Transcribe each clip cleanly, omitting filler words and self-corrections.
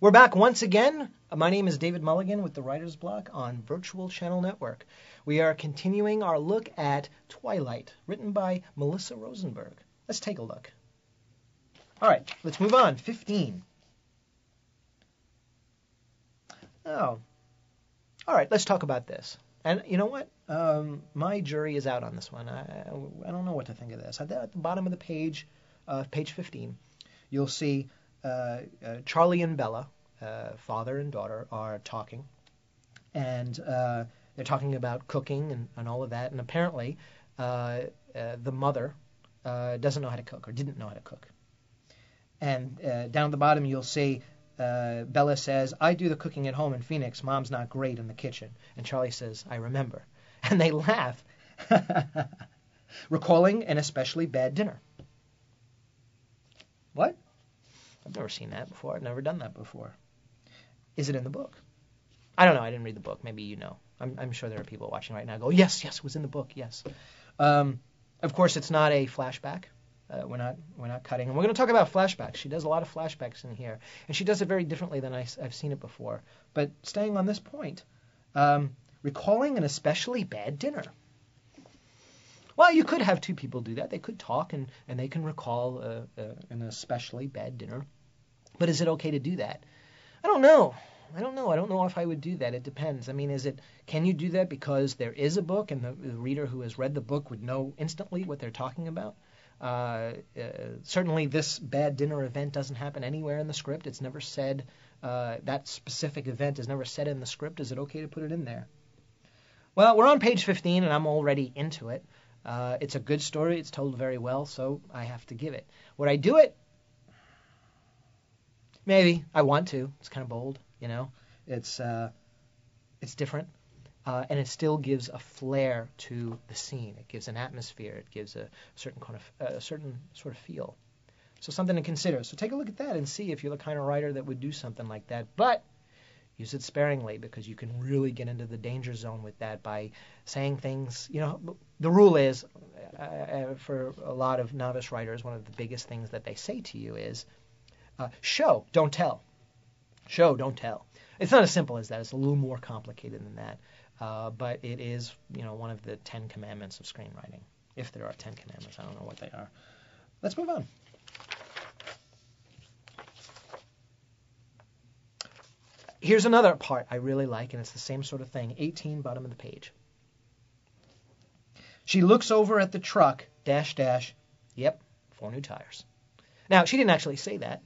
We're back once again. My name is David Mulligan with the Writers Bloc on Virtual Channel Network. We are continuing our look at Twilight, written by Melissa Rosenberg. Let's take a look. All right, let's move on. 15. Oh, all right, let's talk about this. And you know what? My jury is out on this one. I don't know what to think of this. At the bottom of the page, page 15, you'll see Charlie and Bella, father and daughter, are talking. And they're talking about cooking and all of that. And apparently, the mother doesn't know how to cook or didn't know how to cook. And down at the bottom, you'll see Bella says, I do the cooking at home in Phoenix. Mom's not great in the kitchen. And Charlie says, I remember. And they laugh, recalling an especially bad dinner. What? I've never seen that before. I've never done that before. Is it in the book? I don't know. I didn't read the book. Maybe you know. I'm sure there are people watching right now who go, yes, it was in the book, yes. Of course, it's not a flashback. We're not cutting. And we're going to talk about flashbacks. She does a lot of flashbacks in here. And she does it very differently than I've seen it before. But staying on this point, recalling an especially bad dinner. Well, you could have two people do that. They could talk and they can recall an especially bad dinner. But is it okay to do that? I don't know. I don't know if I would do that. It depends. I mean, can you do that because there is a book and the reader who has read the book would know instantly what they're talking about? Certainly this bad dinner event doesn't happen anywhere in the script. It's never said, that specific event is never said in the script. Is it okay to put it in there? Well, we're on page 15 and I'm already into it. It's a good story. It's told very well, so I have to give it. Would I do it? Maybe. I want to. It's kind of bold, you know. It's different. And it still gives a flair to the scene. It gives an atmosphere. It gives a certain sort of feel. So something to consider. So take a look at that and see if you're the kind of writer that would do something like that. But use it sparingly because you can really get into the danger zone with that by saying things. You know, the rule is for a lot of novice writers, one of the biggest things that they say to you is, show, don't tell. Show, don't tell. It's not as simple as that. It's a little more complicated than that. But it is, one of the 10 commandments of screenwriting. If there are 10 commandments, I don't know what they are. Let's move on. Here's another part I really like, and it's the same sort of thing. 18, bottom of the page. She looks over at the truck, .. Yep, 4 new tires. Now, she didn't actually say that,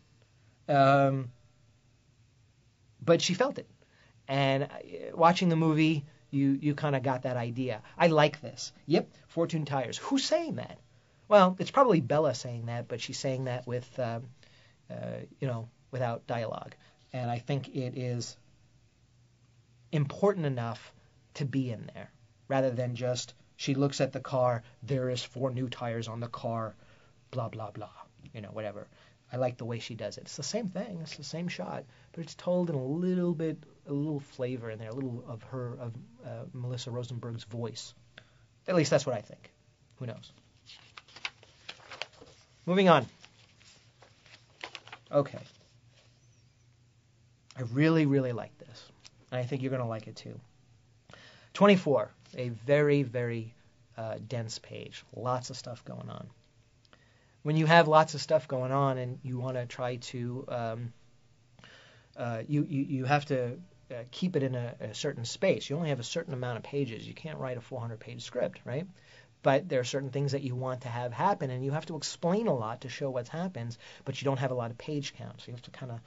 but she felt it. And watching the movie, you kind of got that idea. I like this. Yep, 4 new tires. Who's saying that? Well, it's probably Bella saying that, but she's saying that with, without dialogue. And I think it is important enough to be in there, rather than just she looks at the car, there is 4 new tires on the car, blah, blah, blah, whatever. I like the way she does it. It's the same thing. It's the same shot, but it's told in a little flavor in there, a little of Melissa Rosenberg's voice. At least that's what I think. Who knows? Moving on. Okay. I really, really like this. And I think you're going to like it too. 24, a very, very dense page. Lots of stuff going on. When you have lots of stuff going on and you want to try to, you have to keep it in a certain space. You only have a certain amount of pages. You can't write a 400-page script, right? But there are certain things that you want to have happen, and you have to explain a lot to show what happens, but you don't have a lot of page count. So you have to kind of,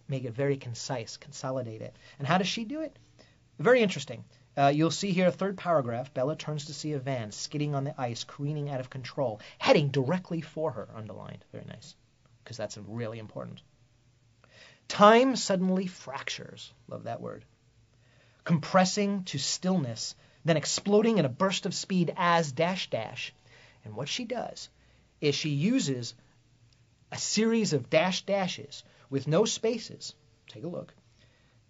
make it very concise, consolidate it. And how does she do it? Very interesting. You'll see here, 3rd paragraph, Bella turns to see a van skidding on the ice, careening out of control, heading directly for her, underlined. Very nice, because that's really important. Time suddenly fractures. Love that word. Compressing to stillness, then exploding in a burst of speed as ... And what she does is she uses a series of dashes with no spaces. Take a look.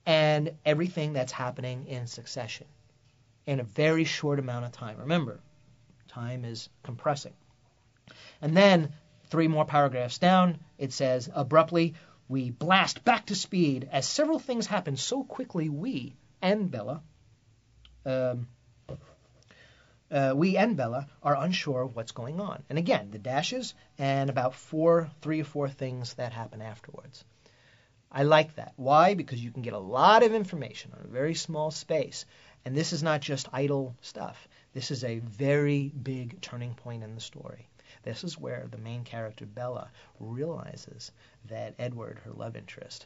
And everything that's happening in succession in a very short amount of time. Remember, time is compressing. And then 3 more paragraphs down, it says, abruptly, We blast back to speed as several things happen so quickly we and Bella are unsure of what's going on. And again, the dashes and about 3 or 4 things that happen afterwards. I like that. Why? Because you can get a lot of information on a very small space. And this is not just idle stuff. This is a very big turning point in the story. This is where the main character, Bella, realizes that Edward, her love interest,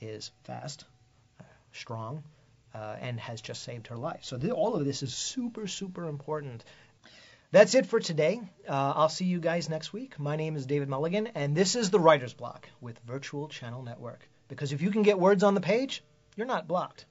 is fast, strong, and has just saved her life. So all of this is super, super important. That's it for today. I'll see you guys next week. My name is David Mulligan, and this is the Writers Bloc with Virtual Channel Network. Because if you can get words on the page, you're not blocked.